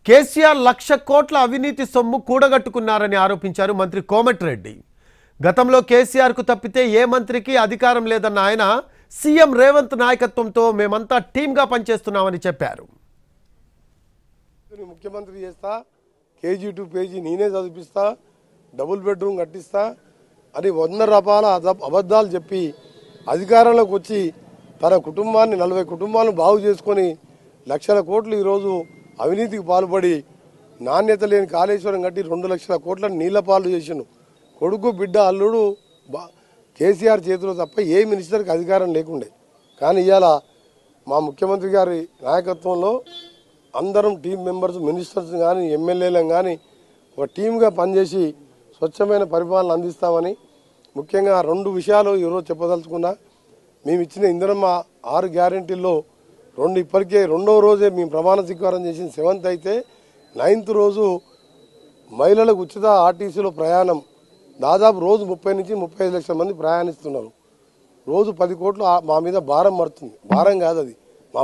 కేసీఆర్ 1,00,000 కోట్ల అవినీతి సొమ్ము కూడగట్టుకున్నారని ఆరోపించారు మంత్రి కోమటిరెడ్డి. గతంలో కేసీఆర్ కు తప్పితే ఏ మంత్రికి అధికారం లేదన్న ఆయన సీఎం రేవంత్ నాయకత్వంతో మేమంతా టీంగా పనిచేస్తున్నామని చెప్పారు. ముఖ్యమంత్రి చేస్తా, కేజీ టు పేజీ నేనే చదివిస్తా, డబుల్ బెడ్రూమ్ కట్టిస్తా అని 100 రకాల అబద్ధాలు చెప్పి అధికారంలోకి వచ్చి తన కుటుంబాన్ని 40 కుటుంబాలను బాగు చేసుకొని 1,00,000 కోట్లు ఈరోజు అవినీతికి పాల్పడి నాణ్యత లేని కాళేశ్వరం కట్టి 2,00,000 కోట్లను నీళ్ల పాలు చేసిండు. కొడుకు బిడ్డ అల్లుడు కేసీఆర్ చేతిలో తప్ప ఏ మినిస్టర్కి అధికారం లేకుండే. కానీ ఇవాళ మా ముఖ్యమంత్రి గారి నాయకత్వంలో అందరం టీం మెంబర్స్, మినిస్టర్స్ కానీ ఎమ్మెల్యేలను కానీ ఒక టీమ్గా పనిచేసి స్వచ్ఛమైన పరిపాలన అందిస్తామని ముఖ్యంగా 2 విషయాలు ఈరోజు చెప్పదలుచుకున్నా. మేము ఇచ్చిన ఇందిరమ్మ 6 గ్యారెంటీల్లో 2 ఇప్పటికే 2వ రోజే మేము ప్రమాణ స్వీకారం చేసిన 7th అయితే 9th రోజు మహిళలకు ఉచిత ఆర్టీసీలో ప్రయాణం దాదాపు రోజు 30 నుంచి 35 లక్షల మంది ప్రయాణిస్తున్నారు. రోజు 10 కోట్లు మా మీద భారం పడుతుంది. భారం కాదు, అది మా